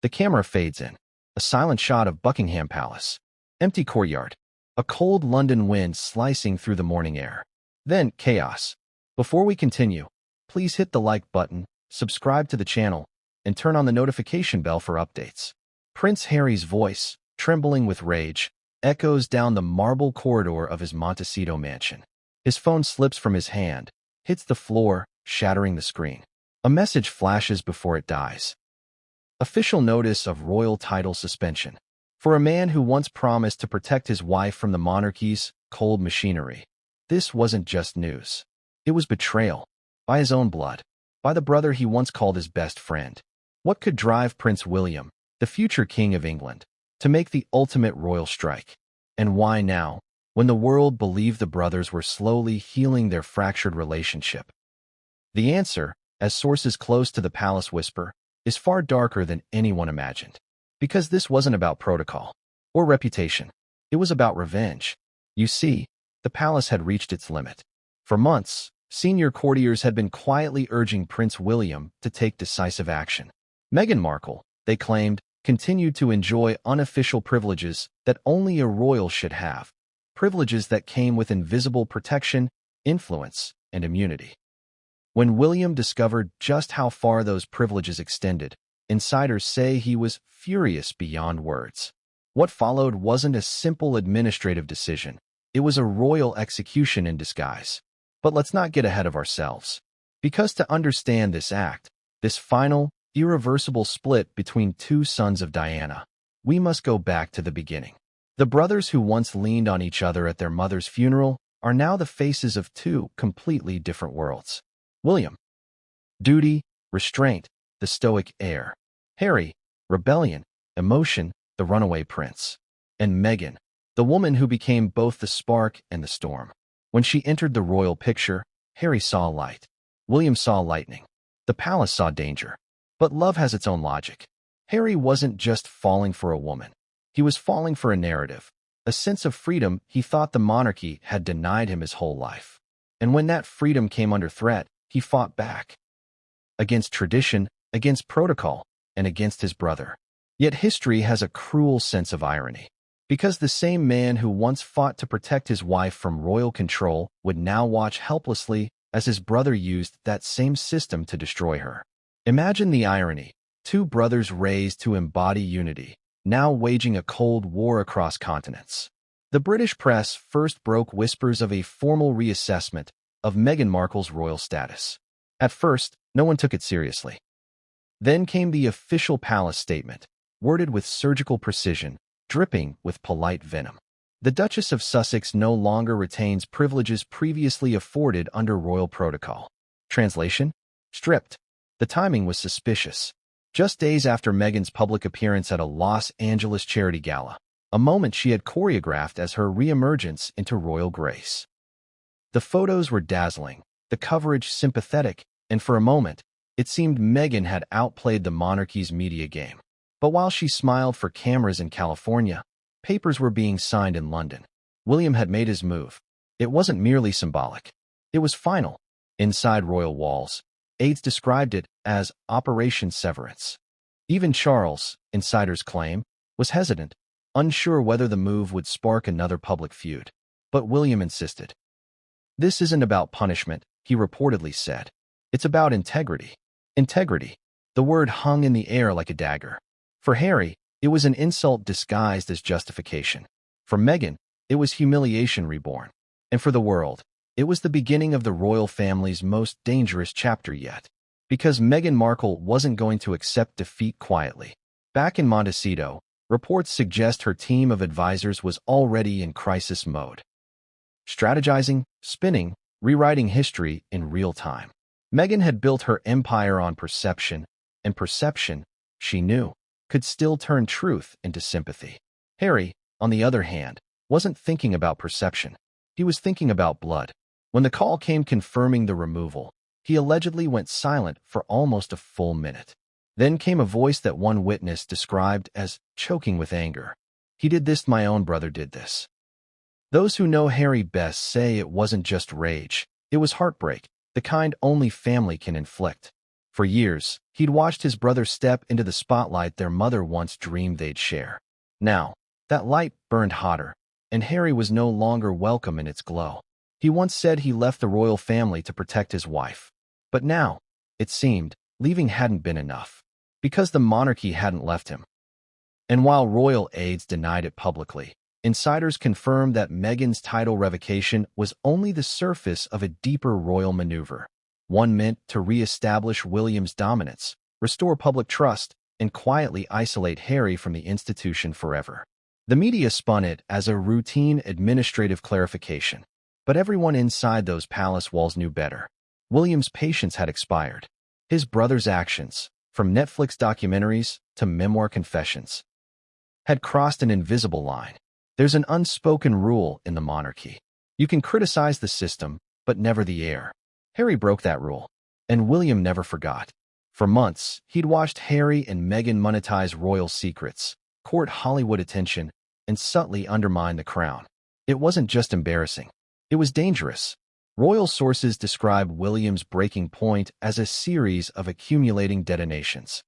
The camera fades in. A silent shot of Buckingham Palace. Empty courtyard. A cold London wind slicing through the morning air. Then, chaos. Before we continue, please hit the like button, subscribe to the channel, and turn on the notification bell for updates. Prince Harry's voice, trembling with rage, echoes down the marble corridor of his Montecito mansion. His phone slips from his hand, hits the floor, shattering the screen. A message flashes before it dies. Official notice of royal title suspension. For a man who once promised to protect his wife from the monarchy's cold machinery, this wasn't just news. It was betrayal. By his own blood. By the brother he once called his best friend. What could drive Prince William, the future King of England, to make the ultimate royal strike? And why now, when the world believed the brothers were slowly healing their fractured relationship? The answer, as sources close to the palace whisper, is far darker than anyone imagined. Because this wasn't about protocol or reputation. It was about revenge. You see, the palace had reached its limit. For months, senior courtiers had been quietly urging Prince William to take decisive action. Meghan Markle, they claimed, continued to enjoy unofficial privileges that only a royal should have. Privileges that came with invisible protection, influence, and immunity. When William discovered just how far those privileges extended, insiders say he was furious beyond words. What followed wasn't a simple administrative decision. It was a royal execution in disguise. But let's not get ahead of ourselves. Because to understand this act, this final, irreversible split between two sons of Diana, we must go back to the beginning. The brothers who once leaned on each other at their mother's funeral are now the faces of two completely different worlds. William, duty, restraint, the stoic heir. Harry, rebellion, emotion, the runaway prince. And Meghan, the woman who became both the spark and the storm. When she entered the royal picture, Harry saw light. William saw lightning. The palace saw danger. But love has its own logic. Harry wasn't just falling for a woman. He was falling for a narrative, a sense of freedom he thought the monarchy had denied him his whole life. And when that freedom came under threat, he fought back. Against tradition, against protocol, and against his brother. Yet history has a cruel sense of irony. Because the same man who once fought to protect his wife from royal control would now watch helplessly as his brother used that same system to destroy her. Imagine the irony. Two brothers raised to embody unity, now waging a cold war across continents. The British press first broke whispers of a formal reassessment of Meghan Markle's royal status. At first, no one took it seriously. Then came the official palace statement, worded with surgical precision, dripping with polite venom. The Duchess of Sussex no longer retains privileges previously afforded under royal protocol. Translation? Stripped. The timing was suspicious. Just days after Meghan's public appearance at a Los Angeles charity gala, a moment she had choreographed as her reemergence into royal grace. The photos were dazzling, the coverage sympathetic, and for a moment, it seemed Meghan had outplayed the monarchy's media game. But while she smiled for cameras in California, papers were being signed in London. William had made his move. It wasn't merely symbolic. It was final. Inside royal walls, aides described it as Operation Severance. Even Charles, insiders claim, was hesitant, unsure whether the move would spark another public feud. But William insisted. This isn't about punishment, he reportedly said. It's about integrity. Integrity. The word hung in the air like a dagger. For Harry, it was an insult disguised as justification. For Meghan, it was humiliation reborn. And for the world, it was the beginning of the royal family's most dangerous chapter yet. Because Meghan Markle wasn't going to accept defeat quietly. Back in Montecito, reports suggest her team of advisors was already in crisis mode. Strategizing, spinning, rewriting history in real time. Meghan had built her empire on perception, and perception, she knew, could still turn truth into sympathy. Harry, on the other hand, wasn't thinking about perception. He was thinking about blood. When the call came confirming the removal, he allegedly went silent for almost a full minute. Then came a voice that one witness described as choking with anger. He did this, my own brother did this. Those who know Harry best say it wasn't just rage. It was heartbreak, the kind only family can inflict. For years, he'd watched his brother step into the spotlight their mother once dreamed they'd share. Now, that light burned hotter, and Harry was no longer welcome in its glow. He once said he left the royal family to protect his wife. But now, it seemed, leaving hadn't been enough, because the monarchy hadn't left him. And while royal aides denied it publicly, insiders confirmed that Meghan's title revocation was only the surface of a deeper royal maneuver, one meant to re-establish William's dominance, restore public trust, and quietly isolate Harry from the institution forever. The media spun it as a routine administrative clarification, but everyone inside those palace walls knew better. William's patience had expired. His brother's actions, from Netflix documentaries to memoir confessions, had crossed an invisible line. There's an unspoken rule in the monarchy. You can criticize the system, but never the heir. Harry broke that rule, and William never forgot. For months, he'd watched Harry and Meghan monetize royal secrets, court Hollywood attention, and subtly undermine the crown. It wasn't just embarrassing. It was dangerous. Royal sources describe William's breaking point as a series of accumulating detonations.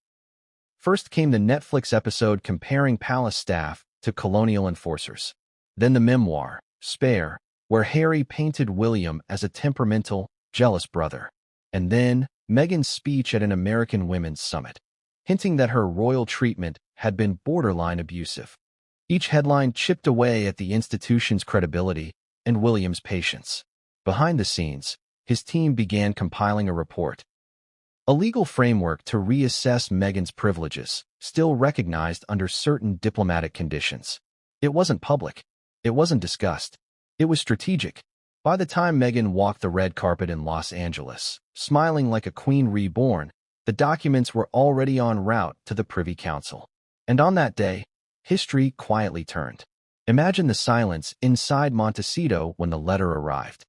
First came the Netflix episode comparing palace staff to colonial enforcers. Then the memoir, Spare, where Harry painted William as a temperamental, jealous brother. And then Meghan's speech at an American Women's Summit, hinting that her royal treatment had been borderline abusive. Each headline chipped away at the institution's credibility and William's patience. Behind the scenes, his team began compiling a report, a legal framework to reassess Meghan's privileges, still recognized under certain diplomatic conditions. It wasn't public. It wasn't discussed. It was strategic. By the time Meghan walked the red carpet in Los Angeles, smiling like a queen reborn, the documents were already en route to the Privy Council. And on that day, history quietly turned. Imagine the silence inside Montecito when the letter arrived.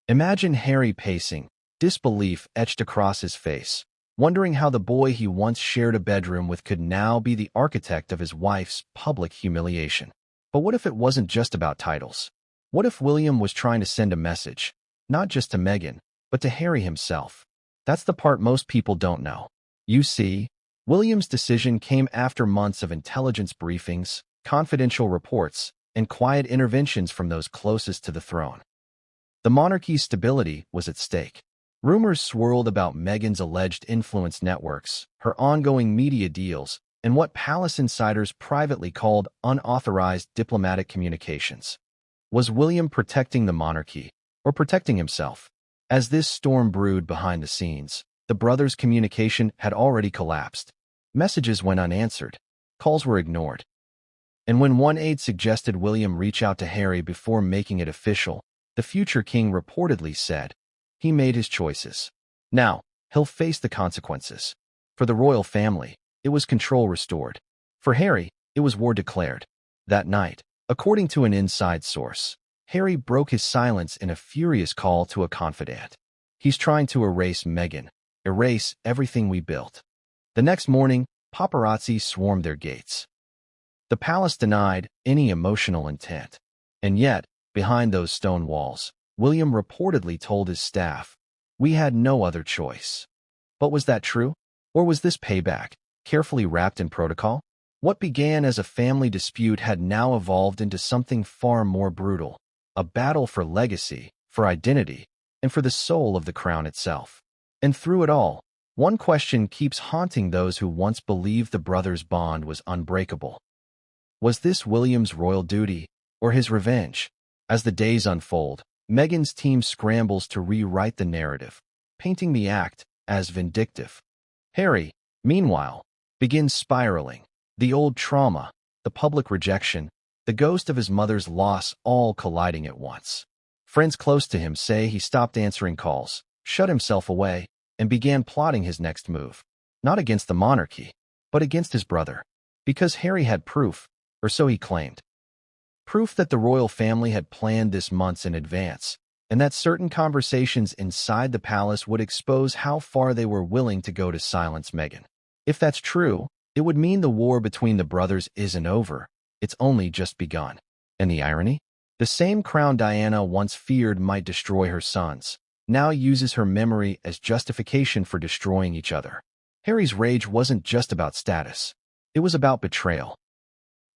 Imagine Harry pacing, disbelief etched across his face, wondering how the boy he once shared a bedroom with could now be the architect of his wife's public humiliation. But what if it wasn't just about titles? What if William was trying to send a message, not just to Meghan, but to Harry himself? That's the part most people don't know. You see, William's decision came after months of intelligence briefings, confidential reports, and quiet interventions from those closest to the throne. The monarchy's stability was at stake. Rumors swirled about Meghan's alleged influence networks, her ongoing media deals, and what palace insiders privately called unauthorized diplomatic communications. Was William protecting the monarchy, or protecting himself? As this storm brewed behind the scenes, the brothers' communication had already collapsed. Messages went unanswered. Calls were ignored. And when one aide suggested William reach out to Harry before making it official, the future king reportedly said, he made his choices. Now, he'll face the consequences. For the royal family, it was control restored. For Harry, it was war declared. That night, according to an inside source, Harry broke his silence in a furious call to a confidant. He's trying to erase Meghan, erase everything we built. The next morning, paparazzi swarmed their gates. The palace denied any emotional intent. And yet, behind those stone walls, William reportedly told his staff, we had no other choice. But was that true? Or was this payback, carefully wrapped in protocol? What began as a family dispute had now evolved into something far more brutal, a battle for legacy, for identity, and for the soul of the crown itself. And through it all, one question keeps haunting those who once believed the brothers' bond was unbreakable. Was this William's royal duty, or his revenge? As the days unfold, Meghan's team scrambles to rewrite the narrative, painting the act as vindictive. Harry, meanwhile, begins spiraling. The old trauma, the public rejection, the ghost of his mother's loss all colliding at once. Friends close to him say he stopped answering calls, shut himself away, and began plotting his next move. Not against the monarchy, but against his brother. Because Harry had proof, or so he claimed. Proof that the royal family had planned this months in advance, and that certain conversations inside the palace would expose how far they were willing to go to silence Meghan. If that's true, it would mean the war between the brothers isn't over, it's only just begun. And the irony? The same crown Diana once feared might destroy her sons, now uses her memory as justification for destroying each other. Harry's rage wasn't just about status. It was about betrayal.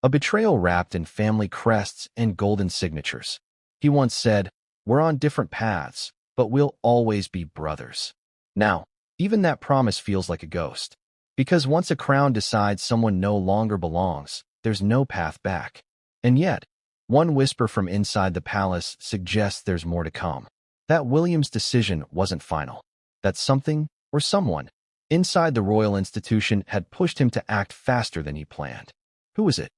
A betrayal wrapped in family crests and golden signatures. He once said, "We're on different paths, but we'll always be brothers." Now, even that promise feels like a ghost. Because once a crown decides someone no longer belongs, there's no path back. And yet, one whisper from inside the palace suggests there's more to come. That William's decision wasn't final. That something, or someone, inside the royal institution had pushed him to act faster than he planned. Who was it?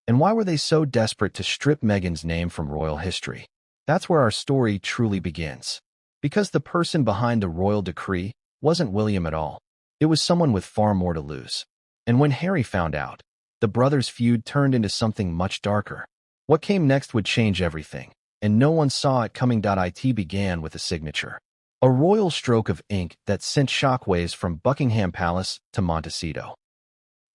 And why were they so desperate to strip Meghan's name from royal history? That's where our story truly begins. Because the person behind the royal decree wasn't William at all. It was someone with far more to lose. And when Harry found out, the brothers' feud turned into something much darker. What came next would change everything, and no one saw it coming. It began with a signature. A royal stroke of ink that sent shockwaves from Buckingham Palace to Montecito.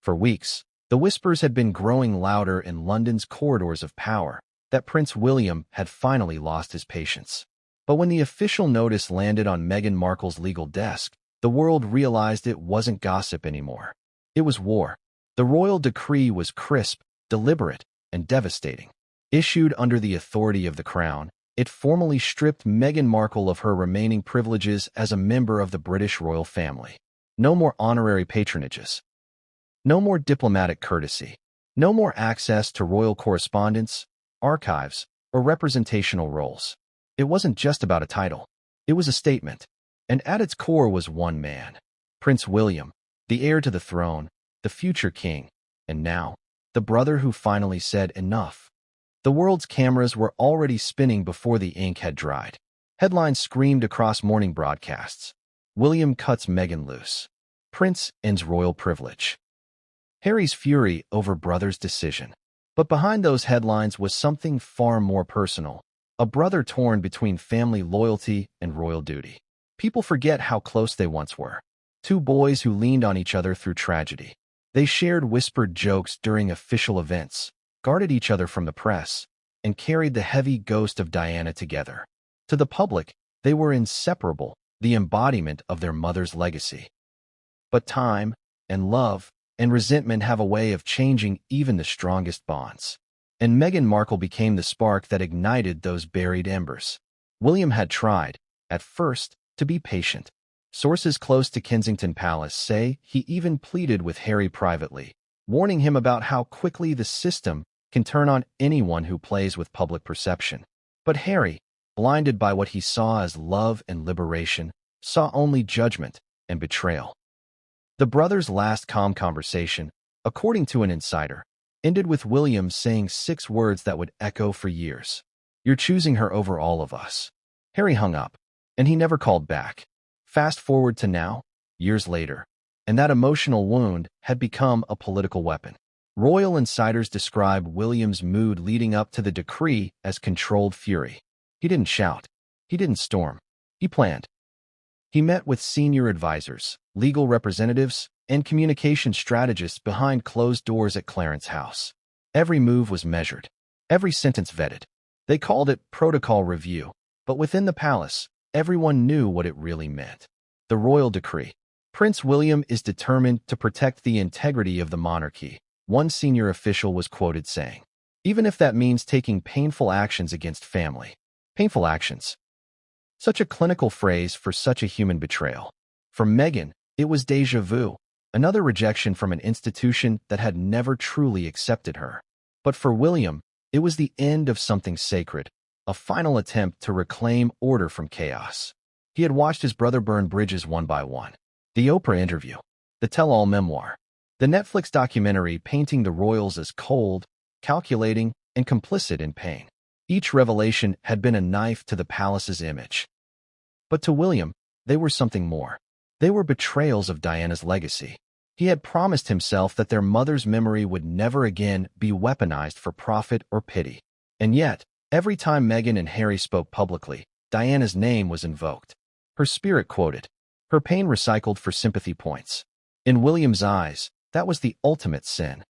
For weeks, the whispers had been growing louder in London's corridors of power that Prince William had finally lost his patience. But when the official notice landed on Meghan Markle's legal desk, the world realized it wasn't gossip anymore. It was war. The royal decree was crisp, deliberate, and devastating. Issued under the authority of the crown, it formally stripped Meghan Markle of her remaining privileges as a member of the British royal family. No more honorary patronages. No more diplomatic courtesy. No more access to royal correspondence, archives, or representational roles. It wasn't just about a title. It was a statement. And at its core was one man. Prince William, the heir to the throne, the future king, and now, the brother who finally said enough. The world's cameras were already spinning before the ink had dried. Headlines screamed across morning broadcasts. William cuts Meghan loose. Prince ends royal privilege. Harry's fury over brother's decision. But behind those headlines was something far more personal. A brother torn between family loyalty and royal duty. People forget how close they once were. Two boys who leaned on each other through tragedy. They shared whispered jokes during official events, guarded each other from the press, and carried the heavy ghost of Diana together. To the public, they were inseparable, the embodiment of their mother's legacy. But time, and love, and resentment have a way of changing even the strongest bonds. And Meghan Markle became the spark that ignited those buried embers. William had tried, at first, to be patient. Sources close to Kensington Palace say he even pleaded with Harry privately, warning him about how quickly the system can turn on anyone who plays with public perception. But Harry, blinded by what he saw as love and liberation, saw only judgment and betrayal. The brothers' last calm conversation, according to an insider, ended with William saying 6 words that would echo for years. "You're choosing her over all of us." Harry hung up, and he never called back. Fast forward to now, years later, and that emotional wound had become a political weapon. Royal insiders describe William's mood leading up to the decree as controlled fury. He didn't shout. He didn't storm. He planned. He met with senior advisors, legal representatives, and communication strategists behind closed doors at Clarence House. Every move was measured. Every sentence vetted. They called it protocol review, but within the palace, everyone knew what it really meant. The royal decree. Prince William is determined to protect the integrity of the monarchy, one senior official was quoted saying. Even if that means taking painful actions against family. Painful actions. Such a clinical phrase for such a human betrayal. For Meghan, it was déjà vu, another rejection from an institution that had never truly accepted her. But for William, it was the end of something sacred, a final attempt to reclaim order from chaos. He had watched his brother burn bridges one by one. The Oprah interview, the tell-all memoir, the Netflix documentary painting the royals as cold, calculating, and complicit in pain. Each revelation had been a knife to the palace's image. But to William, they were something more. They were betrayals of Diana's legacy. He had promised himself that their mother's memory would never again be weaponized for profit or pity. And yet, every time Meghan and Harry spoke publicly, Diana's name was invoked. Her spirit quoted. Her pain recycled for sympathy points. In William's eyes, that was the ultimate sin.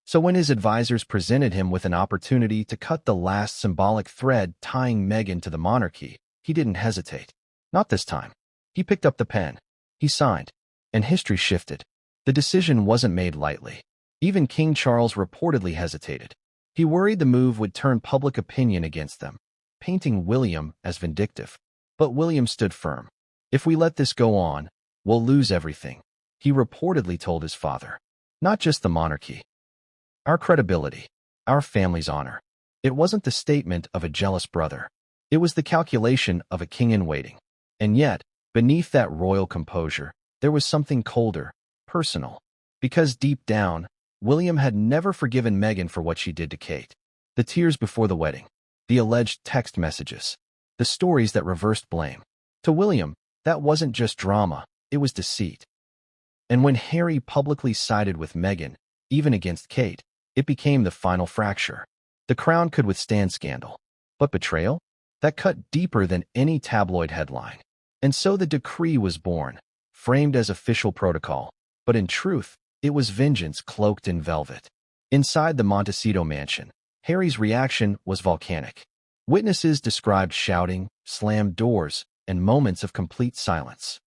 So when his advisors presented him with an opportunity to cut the last symbolic thread tying Meghan to the monarchy, he didn't hesitate. Not this time. He picked up the pen. He signed. And history shifted. The decision wasn't made lightly. Even King Charles reportedly hesitated. He worried the move would turn public opinion against them, painting William as vindictive. But William stood firm. If we let this go on, we'll lose everything, he reportedly told his father. Not just the monarchy. Our credibility. Our family's honor. It wasn't the statement of a jealous brother. It was the calculation of a king in waiting. And yet, beneath that royal composure, there was something colder, personal. Because deep down, William had never forgiven Meghan for what she did to Kate. The tears before the wedding. The alleged text messages. The stories that reversed blame. To William, that wasn't just drama, it was deceit. And when Harry publicly sided with Meghan, even against Kate, it became the final fracture. The crown could withstand scandal. But betrayal? That cut deeper than any tabloid headline. And so the decree was born, framed as official protocol. But in truth, it was vengeance cloaked in velvet. Inside the Montecito mansion, Harry's reaction was volcanic. Witnesses described shouting, slammed doors, and moments of complete silence.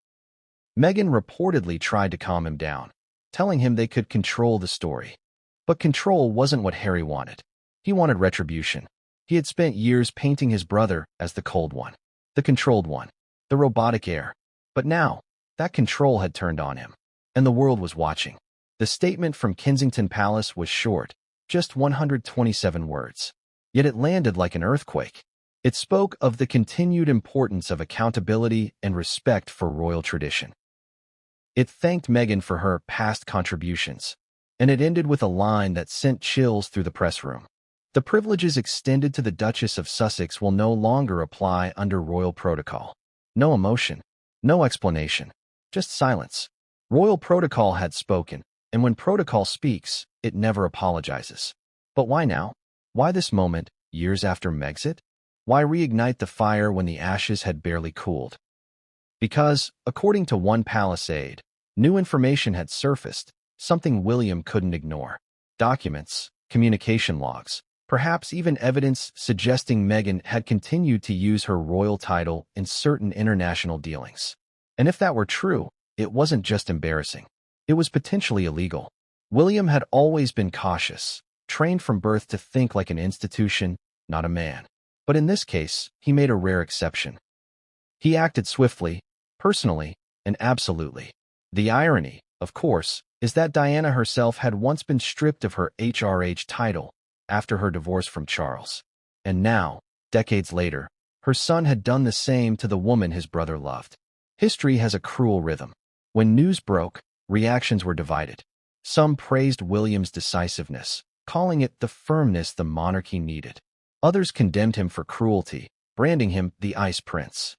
Meghan reportedly tried to calm him down, telling him they could control the story. But control wasn't what Harry wanted. He wanted retribution. He had spent years painting his brother as the cold one, the controlled one, the robotic heir. But now, that control had turned on him, and the world was watching. The statement from Kensington Palace was short, just 127 words. Yet it landed like an earthquake. It spoke of the continued importance of accountability and respect for royal tradition. It thanked Meghan for her past contributions, and it ended with a line that sent chills through the press room. The privileges extended to the Duchess of Sussex will no longer apply under royal protocol. No emotion, no explanation, just silence. Royal protocol had spoken, and when protocol speaks, it never apologizes. But why now? Why this moment, years after Megxit? Why reignite the fire when the ashes had barely cooled? Because, according to one palace aide, new information had surfaced, something William couldn't ignore. Documents, communication logs, perhaps even evidence suggesting Meghan had continued to use her royal title in certain international dealings. And if that were true, it wasn't just embarrassing. It was potentially illegal. William had always been cautious, trained from birth to think like an institution, not a man. But in this case, he made a rare exception. He acted swiftly, personally, and absolutely. The irony, of course, is that Diana herself had once been stripped of her HRH title after her divorce from Charles. And now, decades later, her son had done the same to the woman his brother loved. History has a cruel rhythm. When news broke, reactions were divided. Some praised William's decisiveness, calling it the firmness the monarchy needed. Others condemned him for cruelty, branding him the Ice Prince.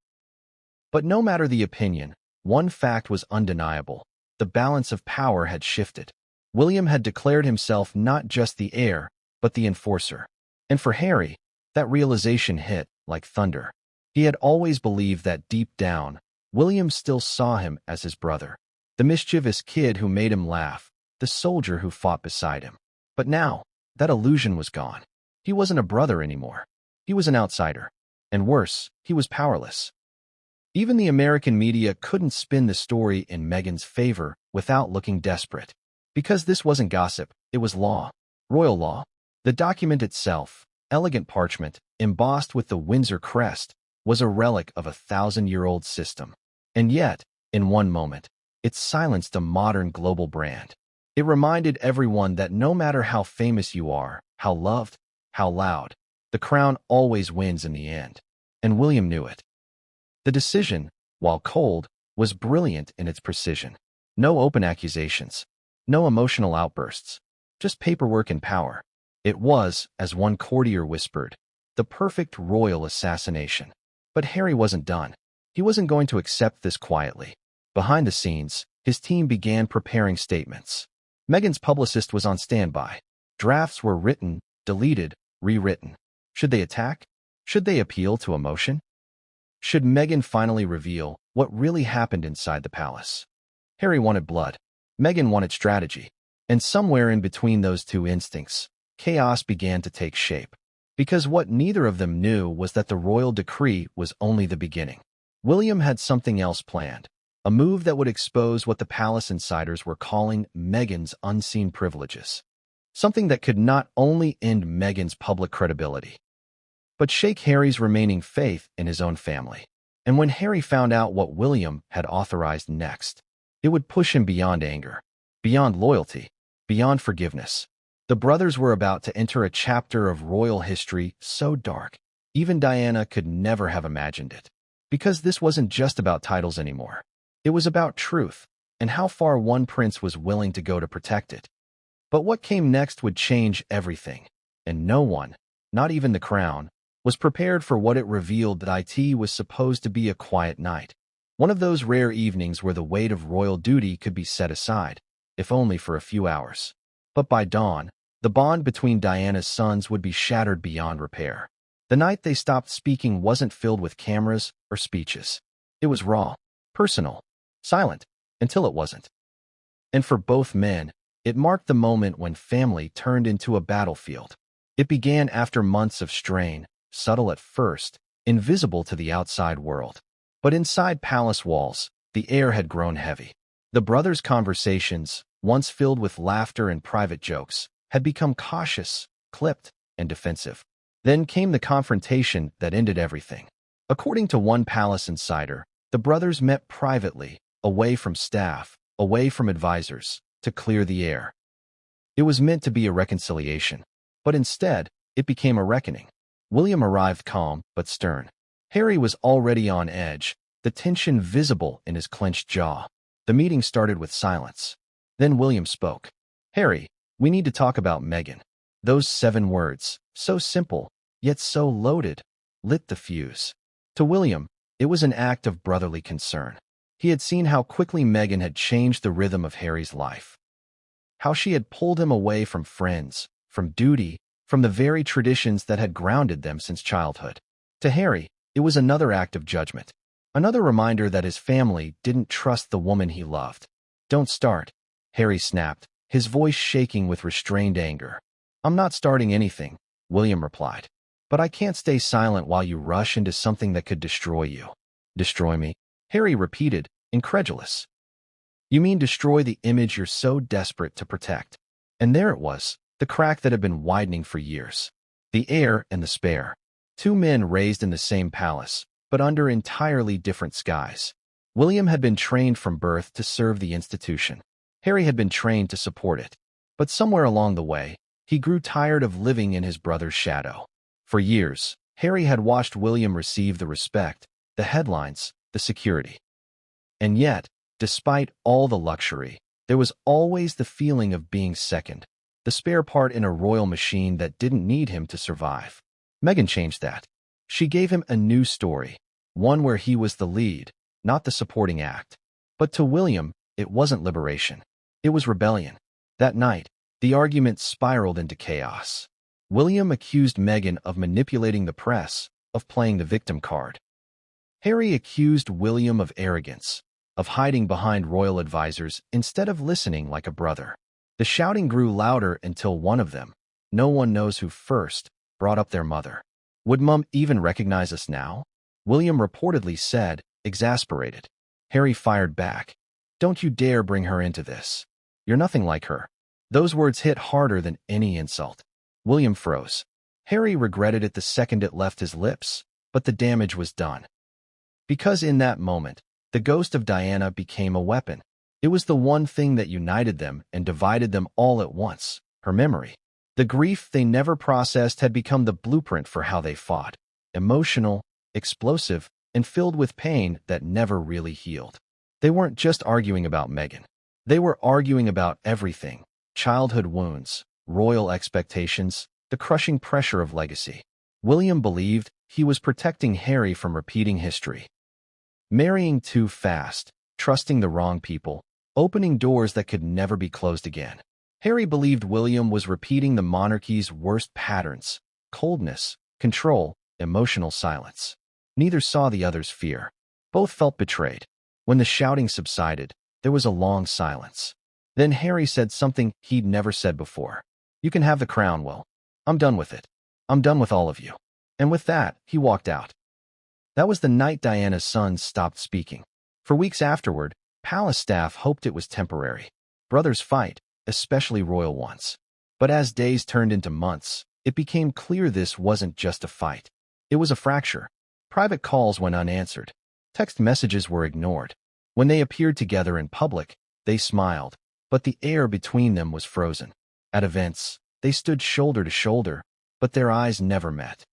But no matter the opinion, one fact was undeniable. The balance of power had shifted. William had declared himself not just the heir, but the enforcer. And for Harry, that realization hit like thunder. He had always believed that deep down, William still saw him as his brother, the mischievous kid who made him laugh, the soldier who fought beside him. But now, that illusion was gone. He wasn't a brother anymore. He was an outsider. And worse, he was powerless. Even the American media couldn't spin the story in Meghan's favor without looking desperate. Because this wasn't gossip, it was law. Royal law. The document itself, elegant parchment, embossed with the Windsor crest, was a relic of a 1,000-year-old system. And yet, in one moment, it silenced a modern global brand. It reminded everyone that no matter how famous you are, how loved, how loud, the crown always wins in the end. And William knew it. The decision, while cold, was brilliant in its precision. No open accusations, no emotional outbursts, just paperwork and power. It was, as one courtier whispered, the perfect royal assassination. But Harry wasn't done. He wasn't going to accept this quietly. Behind the scenes, his team began preparing statements. Meghan's publicist was on standby. Drafts were written, deleted, rewritten. Should they attack? Should they appeal to emotion? Should Meghan finally reveal what really happened inside the palace? Harry wanted blood. Meghan wanted strategy. And somewhere in between those two instincts, chaos began to take shape. Because what neither of them knew was that the royal decree was only the beginning. William had something else planned, a move that would expose what the palace insiders were calling Meghan's unseen privileges. Something that could not only end Meghan's public credibility, but shake Harry's remaining faith in his own family. And when Harry found out what William had authorized next, it would push him beyond anger, beyond loyalty, beyond forgiveness. The brothers were about to enter a chapter of royal history so dark, even Diana could never have imagined it. Because this wasn't just about titles anymore. It was about truth, and how far one prince was willing to go to protect it. But what came next would change everything, and no one, not even the crown, was prepared for what it revealed that it was supposed to be a quiet night. One of those rare evenings where the weight of royal duty could be set aside, if only for a few hours. But by dawn, the bond between Diana's sons would be shattered beyond repair. The night they stopped speaking wasn't filled with cameras or speeches. It was raw, personal, silent, until it wasn't. And for both men, it marked the moment when family turned into a battlefield. It began after months of strain, subtle at first, invisible to the outside world. But inside palace walls, the air had grown heavy. The brothers' conversations, once filled with laughter and private jokes, had become cautious, clipped, and defensive. Then came the confrontation that ended everything. According to one palace insider, the brothers met privately, away from staff, away from advisors, to clear the air. It was meant to be a reconciliation, but instead, it became a reckoning. William arrived calm but stern. Harry was already on edge, the tension visible in his clenched jaw. The meeting started with silence. Then William spoke. "Harry, we need to talk about Meghan." Those 7 words, so simple, yet so loaded, lit the fuse. To William, it was an act of brotherly concern. He had seen how quickly Meghan had changed the rhythm of Harry's life. How she had pulled him away from friends, from duty, from the very traditions that had grounded them since childhood. To Harry, it was another act of judgment. Another reminder that his family didn't trust the woman he loved. "Don't start," Harry snapped, his voice shaking with restrained anger. "I'm not starting anything," William replied. "But I can't stay silent while you rush into something that could destroy you." "Destroy me?" Harry repeated, incredulous. "You mean destroy the image you're so desperate to protect?" And there it was, the crack that had been widening for years. The heir and the spare. 2 men raised in the same palace, but under entirely different skies. William had been trained from birth to serve the institution. Harry had been trained to support it. But somewhere along the way, he grew tired of living in his brother's shadow. For years, Harry had watched William receive the respect, the headlines, the security. And yet, despite all the luxury, there was always the feeling of being second, the spare part in a royal machine that didn't need him to survive. Meghan changed that. She gave him a new story, one where he was the lead, not the supporting act. But to William, it wasn't liberation. It was rebellion. That night, the argument spiraled into chaos. William accused Meghan of manipulating the press, of playing the victim card. Harry accused William of arrogance, of hiding behind royal advisors instead of listening like a brother. The shouting grew louder until one of them, no one knows who first, brought up their mother. "Would Mum even recognize us now?" William reportedly said, exasperated. Harry fired back. "Don't you dare bring her into this. You're nothing like her." Those words hit harder than any insult. William froze. Harry regretted it the second it left his lips, but the damage was done. Because in that moment, the ghost of Diana became a weapon. It was the one thing that united them and divided them all at once, her memory. The grief they never processed had become the blueprint for how they fought. Emotional, explosive, and filled with pain that never really healed. They weren't just arguing about Meghan. They were arguing about everything. Childhood wounds, royal expectations, the crushing pressure of legacy. William believed he was protecting Harry from repeating history. Marrying too fast, trusting the wrong people, opening doors that could never be closed again. Harry believed William was repeating the monarchy's worst patterns: coldness, control, emotional silence. Neither saw the other's fear. Both felt betrayed. When the shouting subsided, there was a long silence. Then Harry said something he'd never said before. "You can have the crown, Will. I'm done with it. I'm done with all of you." And with that, he walked out. That was the night Diana's sons stopped speaking. For weeks afterward, palace staff hoped it was temporary. Brothers fight, especially royal ones. But as days turned into months, it became clear this wasn't just a fight. It was a fracture. Private calls went unanswered. Text messages were ignored. When they appeared together in public, they smiled, but the air between them was frozen. At events, they stood shoulder to shoulder, but their eyes never met.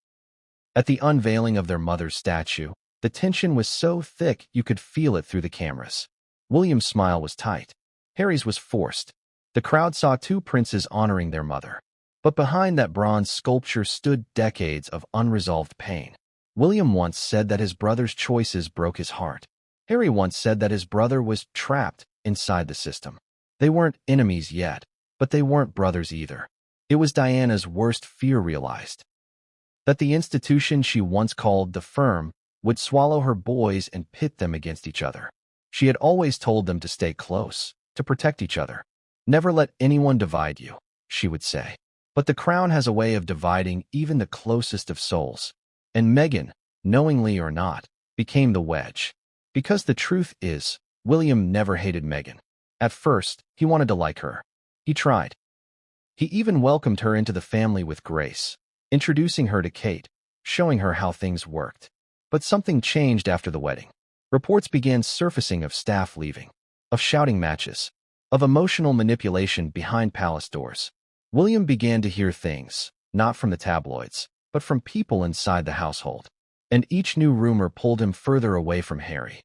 At the unveiling of their mother's statue, the tension was so thick you could feel it through the cameras. William's smile was tight. Harry's was forced. The crowd saw two princes honoring their mother. But behind that bronze sculpture stood decades of unresolved pain. William once said that his brother's choices broke his heart. Harry once said that his brother was trapped inside the system. They weren't enemies yet, but they weren't brothers either. It was Diana's worst fear realized. That the institution she once called the firm would swallow her boys and pit them against each other. She had always told them to stay close, to protect each other. Never let anyone divide you, she would say. But the crown has a way of dividing even the closest of souls. And Meghan, knowingly or not, became the wedge. Because the truth is, William never hated Meghan. At first, he wanted to like her. He tried. He even welcomed her into the family with grace, introducing her to Kate, showing her how things worked. But something changed after the wedding. Reports began surfacing of staff leaving, of shouting matches, of emotional manipulation behind palace doors. William began to hear things, not from the tabloids, but from people inside the household. And each new rumor pulled him further away from Harry.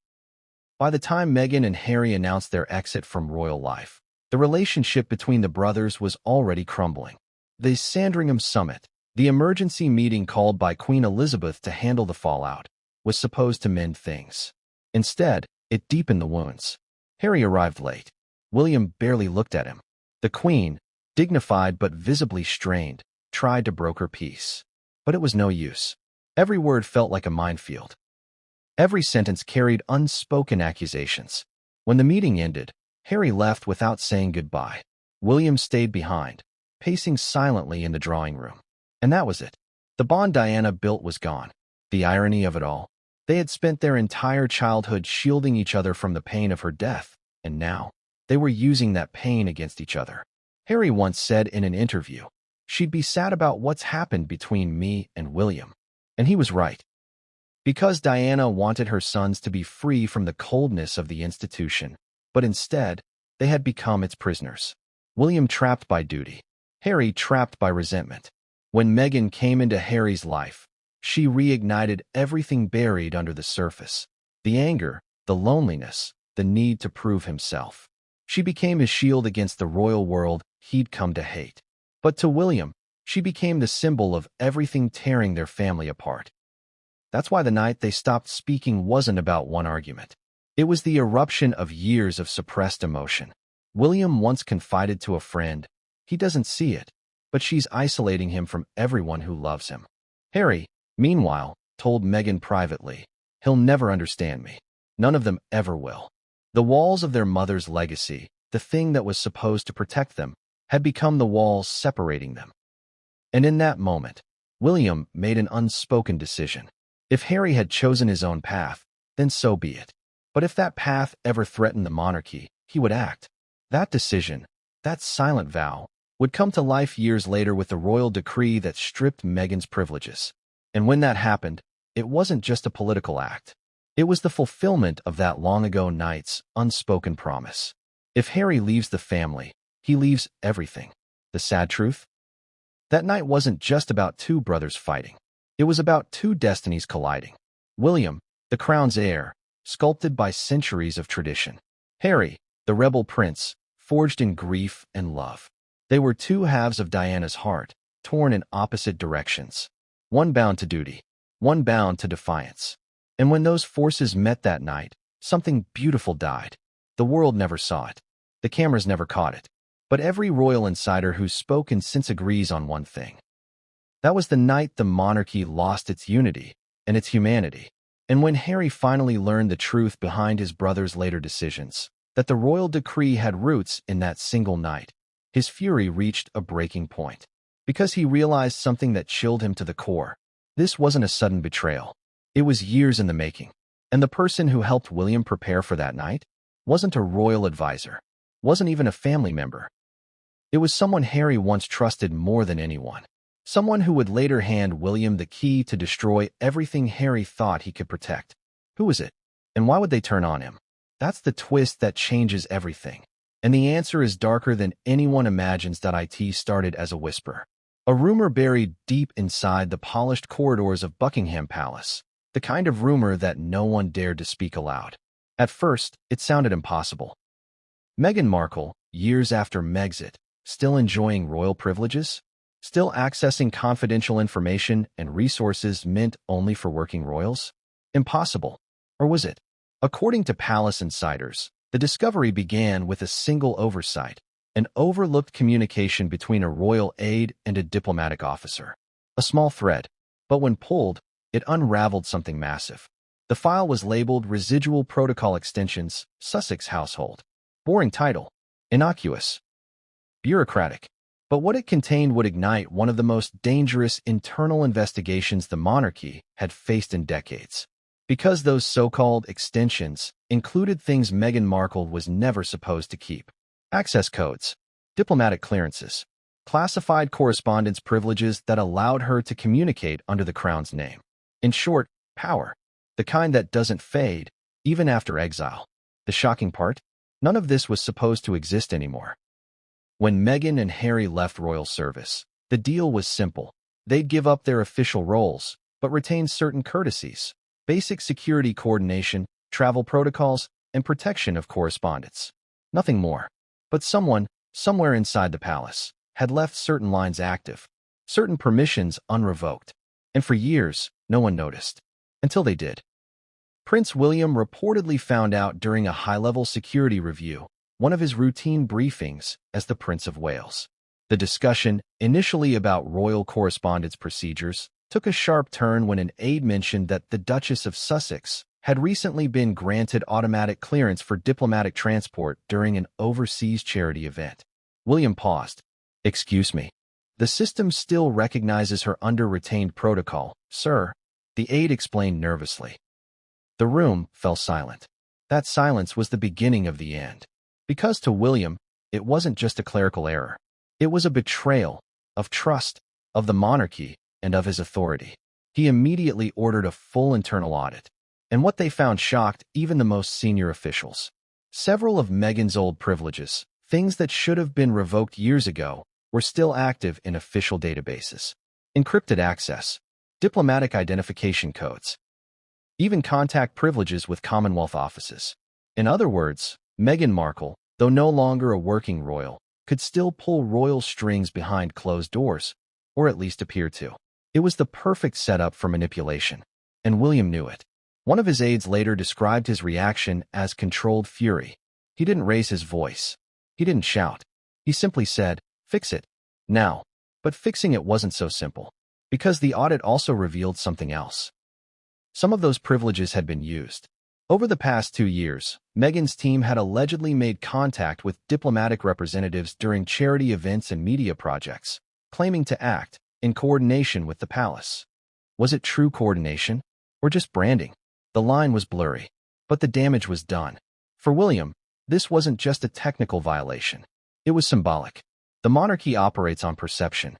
By the time Meghan and Harry announced their exit from royal life, the relationship between the brothers was already crumbling. The Sandringham Summit, the emergency meeting called by Queen Elizabeth to handle the fallout, was supposed to mend things. Instead, it deepened the wounds. Harry arrived late. William barely looked at him. The Queen, dignified but visibly strained, tried to broker peace. But it was no use. Every word felt like a minefield. Every sentence carried unspoken accusations. When the meeting ended, Harry left without saying goodbye. William stayed behind, pacing silently in the drawing room. And that was it. The bond Diana built was gone. The irony of it all. They had spent their entire childhood shielding each other from the pain of her death, and now, they were using that pain against each other. Harry once said in an interview, "She'd be sad about what's happened between me and William." And he was right. Because Diana wanted her sons to be free from the coldness of the institution, but instead, they had become its prisoners. William trapped by duty. Harry trapped by resentment. When Meghan came into Harry's life, she reignited everything buried under the surface. The anger, the loneliness, the need to prove himself. She became his shield against the royal world he'd come to hate. But to William, she became the symbol of everything tearing their family apart. That's why the night they stopped speaking wasn't about one argument. It was the eruption of years of suppressed emotion. William once confided to a friend, "He doesn't see it, but she's isolating him from everyone who loves him." Harry, meanwhile, told Meghan privately, "He'll never understand me. None of them ever will." The walls of their mother's legacy, the thing that was supposed to protect them, had become the walls separating them. And in that moment, William made an unspoken decision. If Harry had chosen his own path, then so be it. But if that path ever threatened the monarchy, he would act. That decision, that silent vow, would come to life years later with the royal decree that stripped Meghan's privileges. And when that happened, it wasn't just a political act. It was the fulfillment of that long-ago night's unspoken promise. If Harry leaves the family, he leaves everything. The sad truth? That night wasn't just about two brothers fighting. It was about two destinies colliding. William, the crown's heir, sculpted by centuries of tradition. Harry, the rebel prince, forged in grief and love. They were two halves of Diana's heart, torn in opposite directions. One bound to duty, one bound to defiance. And when those forces met that night, something beautiful died. The world never saw it. The cameras never caught it. But every royal insider who's spoken since agrees on one thing. That was the night the monarchy lost its unity and its humanity. And when Harry finally learned the truth behind his brother's later decisions, that the royal decree had roots in that single night, his fury reached a breaking point. Because he realized something that chilled him to the core. This wasn't a sudden betrayal. It was years in the making. And the person who helped William prepare for that night wasn't a royal advisor, wasn't even a family member. It was someone Harry once trusted more than anyone. Someone who would later hand William the key to destroy everything Harry thought he could protect. Who was it? And why would they turn on him? That's the twist that changes everything. And the answer is darker than anyone imagines. It started as a whisper. A rumor buried deep inside the polished corridors of Buckingham Palace. The kind of rumor that no one dared to speak aloud. At first, it sounded impossible. Meghan Markle, years after Megxit, still enjoying royal privileges? Still accessing confidential information and resources meant only for working royals? Impossible. Or was it? According to palace insiders, the discovery began with a single oversight, an overlooked communication between a royal aide and a diplomatic officer. A small thread, but when pulled, it unraveled something massive. The file was labeled Residual Protocol Extensions, Sussex Household. Boring title. Innocuous. Bureaucratic. But what it contained would ignite one of the most dangerous internal investigations the monarchy had faced in decades. Because those so-called extensions included things Meghan Markle was never supposed to keep. Access codes, diplomatic clearances, classified correspondence privileges that allowed her to communicate under the crown's name. In short, power. The kind that doesn't fade, even after exile. The shocking part? None of this was supposed to exist anymore. When Meghan and Harry left royal service, the deal was simple. They'd give up their official roles, but retain certain courtesies, basic security coordination, travel protocols, and protection of correspondence. Nothing more. But someone, somewhere inside the palace, had left certain lines active, certain permissions unrevoked. And for years, no one noticed. Until they did. Prince William reportedly found out during a high-level security review, one of his routine briefings as the Prince of Wales. The discussion, initially about royal correspondence procedures, took a sharp turn when an aide mentioned that the Duchess of Sussex had recently been granted automatic clearance for diplomatic transport during an overseas charity event. William paused. "Excuse me. The system still recognizes her under retained protocol, sir," the aide explained nervously. The room fell silent. That silence was the beginning of the end. Because to William, it wasn't just a clerical error. It was a betrayal of trust, of the monarchy, and of his authority. He immediately ordered a full internal audit. And what they found shocked even the most senior officials. Several of Meghan's old privileges, things that should have been revoked years ago, were still active in official databases. Encrypted access, diplomatic identification codes, even contact privileges with Commonwealth offices. In other words, Meghan Markle, though no longer a working royal, could still pull royal strings behind closed doors, or at least appear to. It was the perfect setup for manipulation, and William knew it. One of his aides later described his reaction as controlled fury. He didn't raise his voice. He didn't shout. He simply said, "Fix it. Now." But fixing it wasn't so simple, because the audit also revealed something else. Some of those privileges had been used. Over the past 2 years, Meghan's team had allegedly made contact with diplomatic representatives during charity events and media projects, claiming to act in coordination with the palace. Was it true coordination, or just branding? The line was blurry, but the damage was done. For William, this wasn't just a technical violation. It was symbolic. The monarchy operates on perception.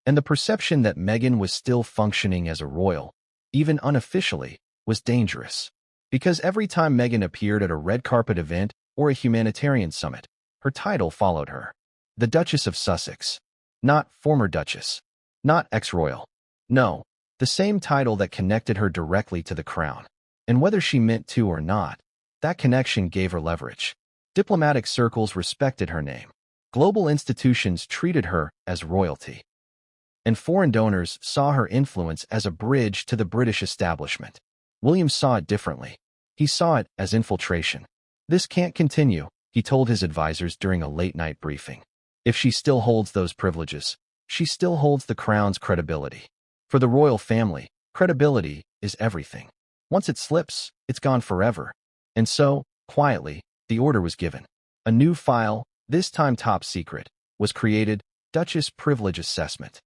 And the perception that Meghan was still functioning as a royal, even unofficially, was dangerous. Because every time Meghan appeared at a red carpet event or a humanitarian summit, her title followed her. The Duchess of Sussex. Not former Duchess. Not ex-royal. No, the same title that connected her directly to the crown. And whether she meant to or not, that connection gave her leverage. Diplomatic circles respected her name. Global institutions treated her as royalty. And foreign donors saw her influence as a bridge to the British establishment. William saw it differently. He saw it as infiltration. "This can't continue," he told his advisors during a late-night briefing. "If she still holds those privileges, she still holds the crown's credibility. For the royal family, credibility is everything. Once it slips, it's gone forever." And so, quietly, the order was given. A new file, this time top secret, was created, Duchess Privilege Assessment.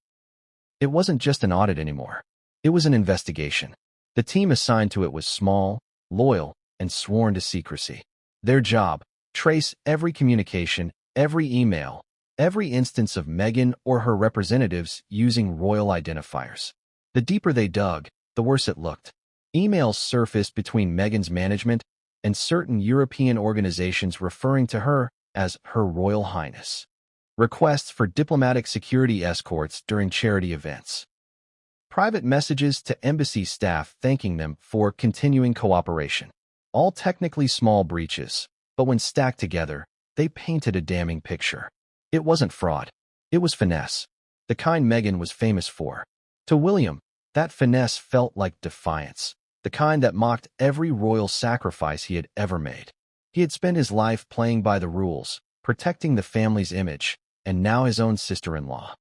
It wasn't just an audit anymore. It was an investigation. The team assigned to it was small, loyal, and sworn to secrecy. Their job: trace every communication, every email, every instance of Meghan or her representatives using royal identifiers. The deeper they dug, the worse it looked. Emails surfaced between Meghan's management and certain European organizations referring to her as Her Royal Highness. Requests for diplomatic security escorts during charity events. Private messages to embassy staff thanking them for continuing cooperation. All technically small breaches, but when stacked together, they painted a damning picture. It wasn't fraud. It was finesse, the kind Meghan was famous for. To William, that finesse felt like defiance, the kind that mocked every royal sacrifice he had ever made. He had spent his life playing by the rules, protecting the family's image, and now his own sister-in-law.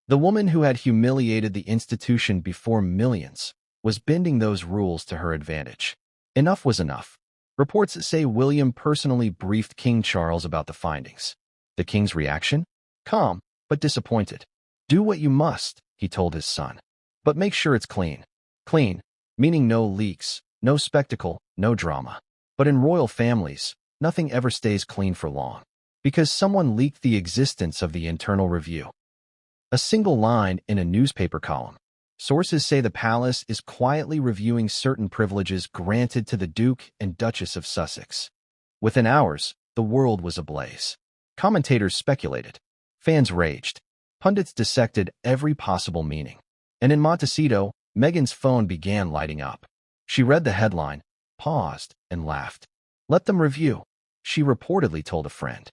The woman who had humiliated the institution before millions was bending those rules to her advantage. Enough was enough. Reports say William personally briefed King Charles about the findings. The king's reaction? Calm, but disappointed. Do what you must, he told his son. But make sure it's clean. Clean, meaning no leaks, no spectacle, no drama. But in royal families, nothing ever stays clean for long, because someone leaked the existence of the internal review. A single line in a newspaper column. Sources say the palace is quietly reviewing certain privileges granted to the Duke and Duchess of Sussex. Within hours, the world was ablaze. Commentators speculated. Fans raged. Pundits dissected every possible meaning. And in Montecito, Meghan's phone began lighting up. She read the headline, paused, and laughed. Let them review, she reportedly told a friend.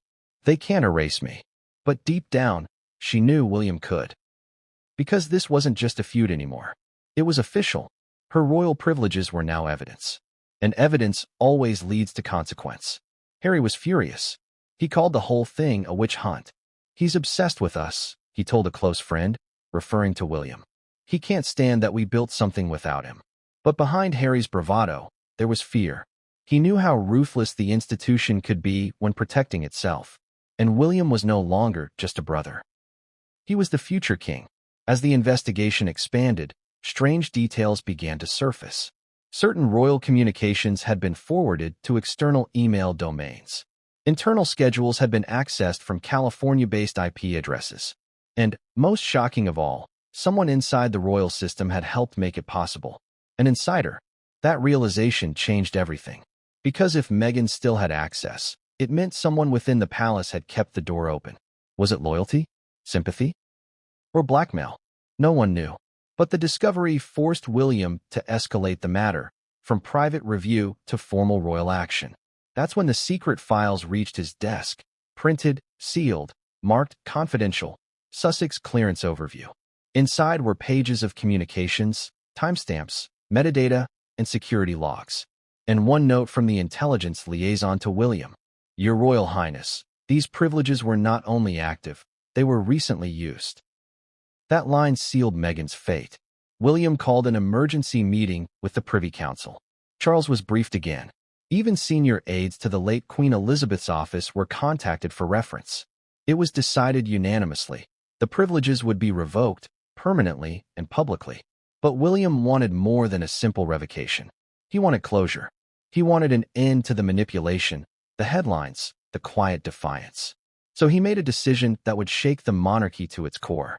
They can't erase me. But deep down, she knew William could. Because this wasn't just a feud anymore. It was official. Her royal privileges were now evidence. And evidence always leads to consequence. Harry was furious. He called the whole thing a witch hunt. He's obsessed with us, he told a close friend, referring to William. He can't stand that we built something without him. But behind Harry's bravado, there was fear. He knew how ruthless the institution could be when protecting itself. And William was no longer just a brother. He was the future king. As the investigation expanded, strange details began to surface. Certain royal communications had been forwarded to external email domains. Internal schedules had been accessed from California-based IP addresses. And, most shocking of all, someone inside the royal system had helped make it possible. An insider. That realization changed everything. Because if Meghan still had access, it meant someone within the palace had kept the door open. Was it loyalty? Sympathy? Or blackmail? No one knew. But the discovery forced William to escalate the matter, from private review to formal royal action. That's when the secret files reached his desk, printed, sealed, marked confidential, Sussex clearance overview. Inside were pages of communications, timestamps, metadata, and security logs. And one note from the intelligence liaison to William. Your Royal Highness, these privileges were not only active, they were recently used. That line sealed Meghan's fate. William called an emergency meeting with the Privy Council. Charles was briefed again. Even senior aides to the late Queen Elizabeth's office were contacted for reference. It was decided unanimously. The privileges would be revoked, permanently and publicly. But William wanted more than a simple revocation. He wanted closure. He wanted an end to the manipulation, the headlines, the quiet defiance. So he made a decision that would shake the monarchy to its core.